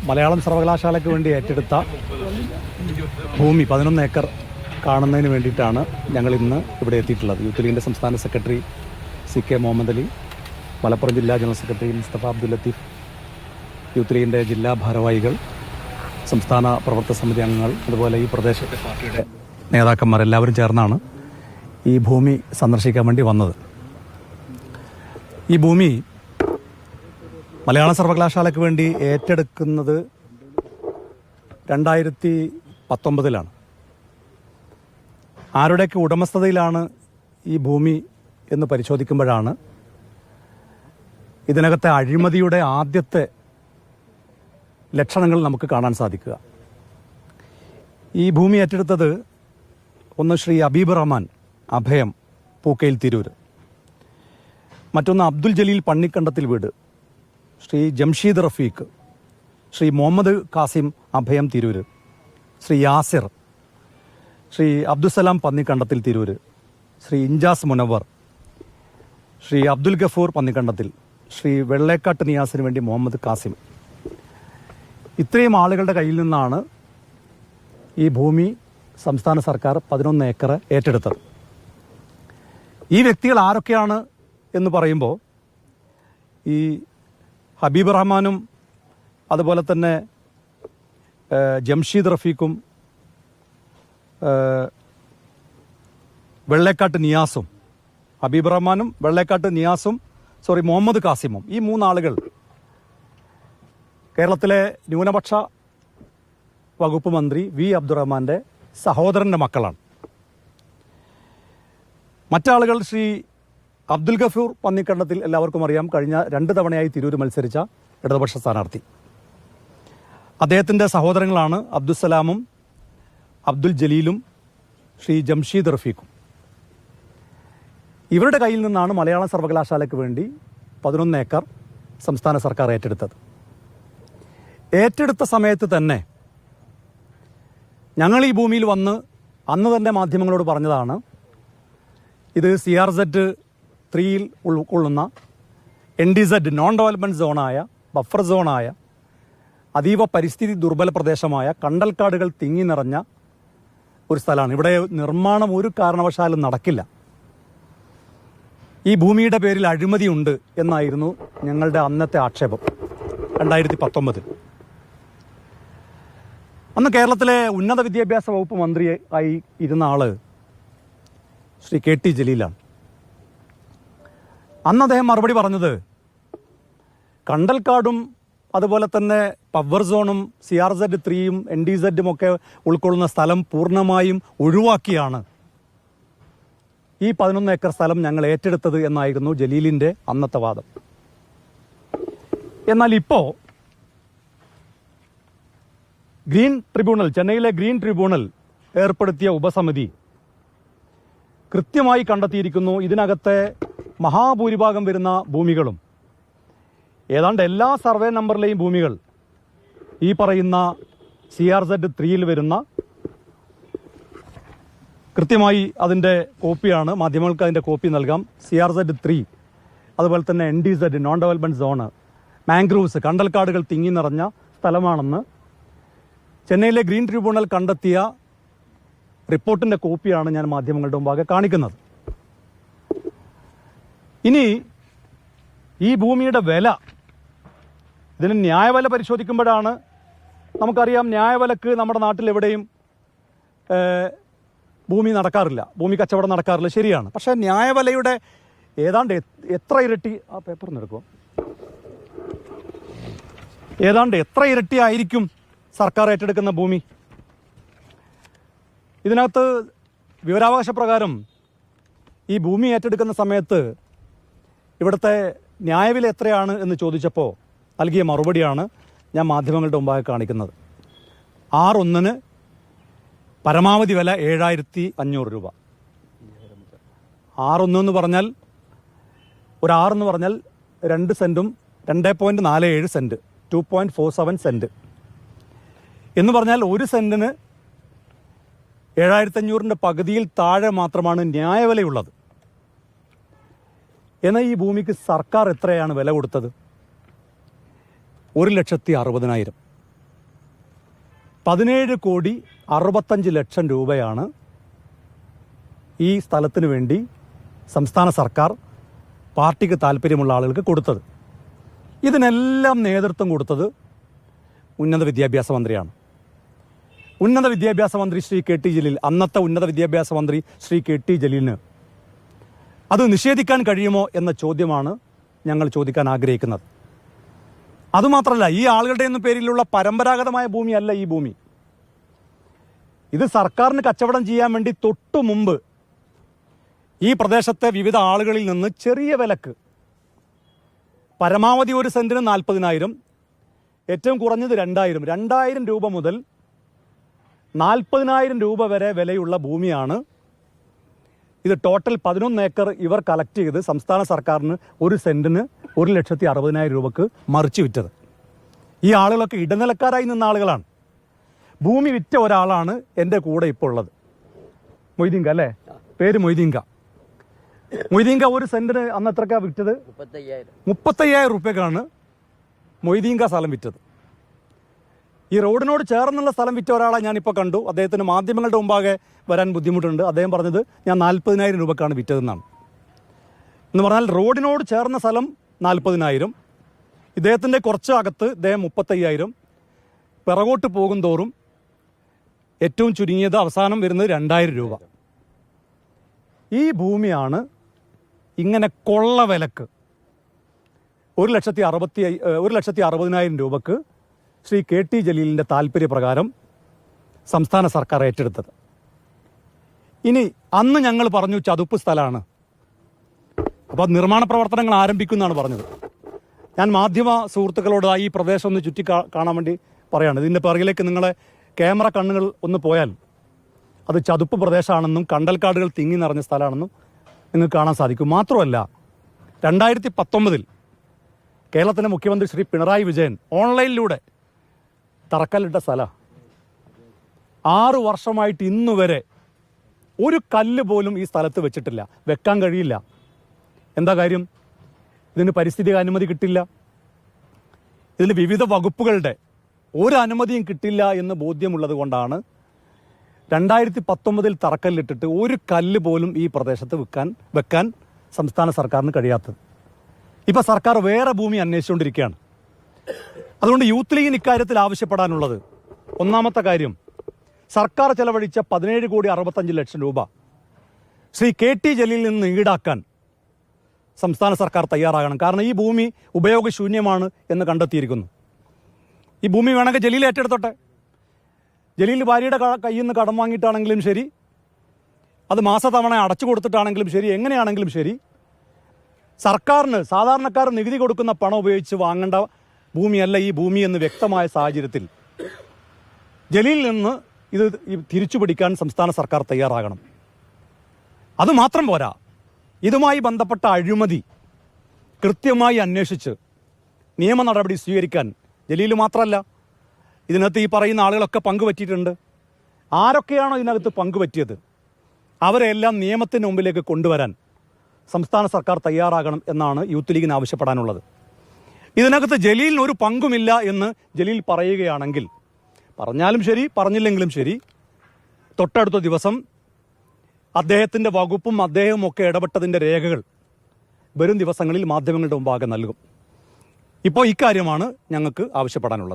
മലയാളം സർവകലാശാലയ്ക്ക് വേണ്ടി ഏറ്റെടുത്ത ഭൂമി 11 ഏക്കർ കാണുന്നതിന് വേണ്ടിയിട്ടാണ് ഞങ്ങൾ ഇന്ന് ഇവിടെ എത്തിയിട്ടുള്ളത്. യൂത്ത് ലീഗിൻ്റെ സംസ്ഥാന സെക്രട്ടറി CK മുഹമ്മദ് അലി, മലപ്പുറം ജില്ലാ general secretary Mustafa Abdul Latheef, youth ലീഗിൻ്റെ ജില്ലാ ഭാരവാഹികൾ, സംസ്ഥാന പ്രവർത്തക സമിതി അംഗങ്ങൾ, അതുപോലെ ഈ പ്രദേശത്തെ പാർട്ടിയുടെ നേതാക്കന്മാരെല്ലാവരും ചേർന്നാണ് ഈ ഭൂമി സന്ദർശിക്കാൻ വേണ്ടി വന്നത്. ഈ ഭൂമി മലയാള സർവകലാശാലയ്ക്ക് വേണ്ടി ഏറ്റെടുക്കുന്നത് 2019 ആരുടെയൊക്കെ ഉടമസ്ഥതയിലാണ് ഈ ഭൂമി എന്ന് പരിശോധിക്കുമ്പോഴാണ് ഇതിനകത്തെ അഴിമതിയുടെ ആദ്യത്തെ ലക്ഷണങ്ങൾ നമുക്ക് കാണാൻ സാധിക്കുക. ഈ ഭൂമി ഏറ്റെടുത്തത് ഒന്ന് ശ്രീ അബീബ് റഹ്മാൻ അഭയം പൂക്കയിൽ തിരൂർ, മറ്റൊന്ന് അബ്ദുൽ ജലീൽ പണ്ണിക്കണ്ടത്തിൽ വീട്, ശ്രീ ജംഷീദ് റഫീഖ്, ശ്രീ മുഹമ്മദ് കാസിം അഭയം തിരൂർ, ശ്രീ യാസിർ, ശ്രീ അബ്ദുസലാം പന്നിക്കണ്ടത്തിൽ തിരൂർ, ശ്രീ ഇൻജാസ് മുനവർ, ശ്രീ അബ്ദുൽ ഗഫൂർ പന്നിക്കണ്ടത്തിൽ, ശ്രീ വെള്ളേക്കാട്ട് നിയാസിന് വേണ്ടി മുഹമ്മദ് കാസിം. ഇത്രയും ആളുകളുടെ കയ്യിൽ നിന്നാണ് ഈ ഭൂമി സംസ്ഥാന സർക്കാർ 11 ഏക്കർ ഏറ്റെടുത്തത്. ഈ വ്യക്തികൾ ആരൊക്കെയാണ് എന്ന് പറയുമ്പോൾ ഈ ഹബീബ് റഹ്മാനും അതുപോലെ തന്നെ ജംഷീദ് റഫീഖും വെള്ളേക്കാട്ട് നിയാസും, ഹബീബ് റഹ്മാനും വെള്ളേക്കാട്ട് നിയാസും മുഹമ്മദ് കാസിമും, ഈ 3 ആളുകൾ കേരളത്തിലെ ന്യൂനപക്ഷ വകുപ്പ് മന്ത്രി വി അബ്ദുറഹ്മാന്റെ സഹോദരന്റെ മക്കളാണ്. മറ്റാളുകൾ ശ്രീ അബ്ദുൽ ഗഫൂർ പന്നിക്കണ്ടത്തിൽ എല്ലാവർക്കും അറിയാം, കഴിഞ്ഞ 2 തവണയായി തിരൂർ മത്സരിച്ച ഇടതുപക്ഷ സ്ഥാനാർത്ഥി. അദ്ദേഹത്തിൻ്റെ സഹോദരങ്ങളാണ് അബ്ദുസലാമും അബ്ദുൽ ജലീലും ശ്രീ ജംഷീദ് റഫീഖും. ഇവരുടെ കയ്യിൽ നിന്നാണ് മലയാള സർവകലാശാലയ്ക്ക് വേണ്ടി 11 ഏക്കർ സംസ്ഥാന സർക്കാർ ഏറ്റെടുത്തത്. ഏറ്റെടുത്ത സമയത്ത് തന്നെ ഞങ്ങൾ ഈ ഭൂമിയിൽ വന്ന് അന്ന് തന്നെ മാധ്യമങ്ങളോട് പറഞ്ഞതാണ്, ഇത് CRZ 3 ഉൾക്കൊള്ളുന്ന NDZ നോൺ ഡെവലപ്മെൻറ്റ് സോണായ, ബഫർ സോണായ, അതീവ പരിസ്ഥിതി ദുർബല പ്രദേശമായ കണ്ടൽക്കാടുകൾ തിങ്ങി നിറഞ്ഞ ഒരു സ്ഥലമാണ്. ഇവിടെ നിർമ്മാണം ഒരു കാരണവശാലും നടക്കില്ല. ഈ ഭൂമിയുടെ പേരിൽ അഴിമതിയുണ്ട് എന്നായിരുന്നു ഞങ്ങളുടെ അന്നത്തെ ആക്ഷേപം 2019. അന്ന് കേരളത്തിലെ ഉന്നത വിദ്യാഭ്യാസ വകുപ്പ് മന്ത്രി ആയി ഇരുന്ന ആള് ശ്രീ KT ജലീലാണ്. അന്ന് അദ്ദേഹം മറുപടി പറഞ്ഞത്, കണ്ടൽക്കാടും അതുപോലെ തന്നെ പവർ സോണും CRZ 3 NDZ ഒക്കെ ഉൾക്കൊള്ളുന്ന സ്ഥലം പൂർണ്ണമായും ഒഴിവാക്കിയാണ് ഈ 11 ഏക്കർ സ്ഥലം ഞങ്ങൾ ഏറ്റെടുത്തത് എന്നായിരുന്നു ജലീലിൻ്റെ അന്നത്തെ വാദം. എന്നാൽ ഇപ്പോൾ ഗ്രീൻ ട്രിബ്യൂണൽ, ചെന്നൈയിലെ ഗ്രീൻ ട്രിബ്യൂണൽ ഏർപ്പെടുത്തിയ ഉപസമിതി കൃത്യമായി കണ്ടെത്തിയിരിക്കുന്നു, ഇതിനകത്തെ മഹാഭൂരിഭാഗം വരുന്ന ഭൂമികളും, ഏതാണ്ട് എല്ലാ സർവേ നമ്പറിലെയും ഭൂമികൾ ഈ പറയുന്ന CRZ 3 വരുന്ന, കൃത്യമായി അതിൻ്റെ കോപ്പിയാണ്, മാധ്യമങ്ങൾക്ക് അതിൻ്റെ കോപ്പി നൽകാം. CRZ 3 അതുപോലെ തന്നെ NDZ non development zone, mangroves, കണ്ടൽക്കാടുകൾ തിങ്ങി നിറഞ്ഞ സ്ഥലമാണെന്ന് ചെന്നൈയിലെ ഗ്രീൻ ട്രിബ്യൂണൽ കണ്ടെത്തിയ റിപ്പോർട്ടിൻ്റെ കോപ്പിയാണ് ഞാൻ മാധ്യമങ്ങളുടെ മുമ്പാകെ കാണിക്കുന്നത്. ഇനി ഈ ഭൂമിയുടെ വില, ഇതിന് ന്യായവില പരിശോധിക്കുമ്പോഴാണ് നമുക്കറിയാം, ന്യായവിലക്ക് നമ്മുടെ നാട്ടിൽ എവിടെയും ഭൂമി നടക്കാറില്ല, ഭൂമി കച്ചവടം നടക്കാറില്ല, ശരിയാണ്. പക്ഷേ ന്യായവിലയുടെ ഏതാണ്ട് എത്ര ഇരട്ടി, ആ പേപ്പർ എടുക്കുക, ഏതാണ്ട് എത്ര ഇരട്ടി ആയിരിക്കും സർക്കാർ ഏറ്റെടുക്കുന്ന ഭൂമി? ഇതിനകത്ത് വിവരാവകാശ പ്രകാരം ഈ ഭൂമി ഏറ്റെടുക്കുന്ന സമയത്ത് ഇവിടുത്തെ ന്യായവില എത്രയാണ് എന്ന് ചോദിച്ചപ്പോൾ നൽകിയ മറുപടിയാണ് ഞാൻ മാധ്യമങ്ങളുടെ മുമ്പാകെ കാണിക്കുന്നത്. 6-1 പരമാവധി വില 7,500 രൂപ. 6-1 എന്ന് പറഞ്ഞാൽ, ഒരു 6 എന്ന് പറഞ്ഞാൽ 2 സെൻറ്റും 2.47 സെൻറ്റ്, 2.47 സെൻറ്റ് എന്ന് പറഞ്ഞാൽ 1 സെൻറ്റിന് 7,500 പകുതിയിൽ താഴെ മാത്രമാണ് ന്യായവിലയുള്ളത്. എന്നാൽ ഈ ഭൂമിക്ക് സർക്കാർ എത്രയാണ് വില കൊടുത്തത്? 1,60,60,000. 17,65,00,000 രൂപയാണ് ഈ സ്ഥലത്തിന് വേണ്ടി സംസ്ഥാന സർക്കാർ പാർട്ടിക്ക് താല്പര്യമുള്ള ആളുകൾക്ക് കൊടുത്തത്. ഇതിനെല്ലാം നേതൃത്വം കൊടുത്തത് ഉന്നത വിദ്യാഭ്യാസ മന്ത്രിയാണ്. ഉന്നത വിദ്യാഭ്യാസ മന്ത്രി ശ്രീ കെ ടി ജലീൽ, അന്നത്തെ ഉന്നത വിദ്യാഭ്യാസ മന്ത്രി ശ്രീ കെ ടി ജലീലിന് അത് നിഷേധിക്കാൻ കഴിയുമോ എന്ന ചോദ്യമാണ് ഞങ്ങൾ ചോദിക്കാൻ ആഗ്രഹിക്കുന്നത്. അതുമാത്രമല്ല, ഈ ആളുകളുടെ ഒന്നും പേരിലുള്ള പരമ്പരാഗതമായ ഭൂമിയല്ല ഈ ഭൂമി. ഇത് സർക്കാരിന് കച്ചവടം ചെയ്യാൻ വേണ്ടി തൊട്ടു മുമ്പ് ഈ പ്രദേശത്തെ വിവിധ ആളുകളിൽ നിന്ന് ചെറിയ വിലക്ക്, പരമാവധി ഒരു സെന്റിന് 40,000, ഏറ്റവും കുറഞ്ഞത് 2,000 രൂപ മുതൽ 40,000 രൂപ വരെ വിലയുള്ള ഭൂമിയാണ്. ഇത് ടോട്ടൽ 11 ഏക്കർ ഇവർ കളക്ട് ചെയ്ത് സംസ്ഥാന സർക്കാരിന് ഒരു സെന്റിന് 1,60,000 രൂപക്ക് മറിച്ച് വിറ്റത്. ഈ ആളുകളൊക്കെ ഇടനിലക്കാരായി നിന്ന ആളുകളാണ്. ഭൂമി വിറ്റ ഒരാളാണ് എൻ്റെ കൂടെ ഇപ്പോൾ ഉള്ളത്, മൊയ്തീങ്ക അല്ലേ? പേര് മൊയ്തീങ്ക. മൊയ്തീങ്ക ഒരു സെന്റിന് അന്ന് എത്രക്കാണ് വിറ്റത്? 35,000 രൂപയ്ക്കാണ് മൊയ്തീങ്ക സ്ഥലം വിറ്റത്. ഈ റോഡിനോട് ചേർന്നുള്ള സ്ഥലം വിറ്റ ഒരാളെ ഞാനിപ്പോൾ കണ്ടു. അദ്ദേഹത്തിന് മാധ്യമങ്ങളുടെ മുമ്പാകെ വരാൻ ബുദ്ധിമുട്ടുണ്ട്. അദ്ദേഹം പറഞ്ഞത് ഞാൻ 40,000 രൂപക്കാണ് വിറ്റതെന്നാണ്. എന്ന് പറഞ്ഞാൽ റോഡിനോട് ചേർന്ന സ്ഥലം 40,000, ഇദ്ദേഹത്തിൻ്റെ കുറച്ച് അകത്ത് ഇദ്ദേഹം 35,000. പിറകോട്ട് പോകും തോറും ഏറ്റവും ചുരുങ്ങിയത് അവസാനം വരുന്നത് 2,000 രൂപ. ഈ ഭൂമിയാണ് ഇങ്ങനെ കൊള്ള വിലക്ക് 1,60,000 രൂപക്ക് ശ്രീ കെ ടി ജലീലിൻ്റെ താല്പര്യപ്രകാരം സംസ്ഥാന സർക്കാർ ഏറ്റെടുത്തത്. ഇനി അന്ന് ഞങ്ങൾ പറഞ്ഞു ചതുപ്പ് സ്ഥലമാണ്, അപ്പോൾ നിർമ്മാണ പ്രവർത്തനങ്ങൾ ആരംഭിക്കുമെന്നാണ് പറഞ്ഞത്. ഞാൻ മാധ്യമ സുഹൃത്തുക്കളോട് ഈ പ്രദേശം ഒന്ന് ചുറ്റി കാണാൻ വേണ്ടി പറയാണ്. ഇതിൻ്റെ പിറകിലേക്ക് നിങ്ങളെ ക്യാമറ കണ്ണുകൾ ഒന്ന് പോയാൽ അത് ചതുപ്പ് പ്രദേശമാണെന്നും കണ്ടൽക്കാടുകൾ തിങ്ങി നിറഞ്ഞ സ്ഥലമാണെന്നും നിങ്ങൾക്ക് കാണാൻ സാധിക്കും. മാത്രമല്ല, 2019 കേരളത്തിൻ്റെ മുഖ്യമന്ത്രി ശ്രീ പിണറായി വിജയൻ ഓൺലൈനിലൂടെ തറക്കല്ലിട്ട സ്ഥലം. 6 വർഷമായിട്ട് ഇന്നുവരെ ഒരു കല്ല് പോലും ഈ സ്ഥലത്ത് വെച്ചിട്ടില്ല, വെക്കാൻ കഴിയില്ല. എന്താ കാര്യം? ഇതിന് പരിസ്ഥിതി അനുമതി കിട്ടില്ല, ഇതിന് വിവിധ വകുപ്പുകളുടെ ഒരു അനുമതിയും കിട്ടില്ല എന്ന് ബോധ്യമുള്ളത് കൊണ്ടാണ് 2019 തറക്കല്ലിട്ടിട്ട് ഒരു കല്ല് പോലും ഈ പ്രദേശത്ത് വെക്കാൻ സംസ്ഥാന സർക്കാരിന് കഴിയാത്തത്. ഇപ്പം സർക്കാർ വേറെ ഭൂമി അന്വേഷിച്ചുകൊണ്ടിരിക്കുകയാണ്. അതുകൊണ്ട് യൂത്ത് ലീഗിന് ഇക്കാര്യത്തിൽ ആവശ്യപ്പെടാനുള്ളത്, ഒന്നാമത്തെ കാര്യം, സർക്കാർ ചെലവഴിച്ച 17,65,00,000 രൂപ ശ്രീ കെ ടി ജലീലിൽ നിന്ന് ഈടാക്കാൻ സംസ്ഥാന സർക്കാർ തയ്യാറാകണം. കാരണം ഈ ഭൂമി ഉപയോഗശൂന്യമാണ് എന്ന് കണ്ടെത്തിയിരിക്കുന്നു. ഈ ഭൂമി വേണമെങ്കിൽ ജലീൽ ഏറ്റെടുത്തോട്ടെ. ജലീൽ ഭാര്യയുടെ കയ്യിൽ നിന്ന് കടം വാങ്ങിയിട്ടാണെങ്കിലും ശരി, അത് മാസത്തവണ അടച്ചു കൊടുത്തിട്ടാണെങ്കിലും ശരി, എങ്ങനെയാണെങ്കിലും ശരി, സർക്കാരിന് സാധാരണക്കാർ നികുതി കൊടുക്കുന്ന പണം ഉപയോഗിച്ച് വാങ്ങേണ്ട ഭൂമിയല്ല ഈ ഭൂമി എന്ന് വ്യക്തമായ സാഹചര്യത്തിൽ ജലീലിൽ നിന്ന് ഇത് തിരിച്ചു പിടിക്കാൻ സംസ്ഥാന സർക്കാർ തയ്യാറാകണം. അതുമാത്രം പോരാ, ഇതുമായി ബന്ധപ്പെട്ട അഴിമതി കൃത്യമായി അന്വേഷിച്ച് നിയമ നടപടി സ്വീകരിക്കാൻ ജലീൽ മാത്രമല്ല, ഇതിനകത്ത് ഈ പറയുന്ന ആളുകളൊക്കെ പങ്കുപറ്റിയിട്ടുണ്ട്. ആരൊക്കെയാണോ ഇതിനകത്ത് പങ്കുപറ്റിയത് അവരെല്ലാം നിയമത്തിന് മുമ്പിലേക്ക് കൊണ്ടുവരാൻ സംസ്ഥാന സർക്കാർ തയ്യാറാകണം എന്നാണ് യൂത്ത് ലീഗിന് ആവശ്യപ്പെടാനുള്ളത്. ഇതിനകത്ത് ജലീലിന് ഒരു പങ്കുമില്ല എന്ന് ജലീൽ പറയുകയാണെങ്കിൽ, പറഞ്ഞാലും ശരി പറഞ്ഞില്ലെങ്കിലും ശരി, തൊട്ടടുത്ത ദിവസം അദ്ദേഹത്തിൻ്റെ വകുപ്പും അദ്ദേഹവും ഒക്കെ ഇടപെട്ടതിൻ്റെ രേഖകൾ വരും ദിവസങ്ങളിൽ മാധ്യമങ്ങളുടെ മുമ്പാകെ നൽകും. ഇപ്പോൾ ഇക്കാര്യമാണ് ഞങ്ങൾക്ക് ആവശ്യപ്പെടാനുള്ളത്.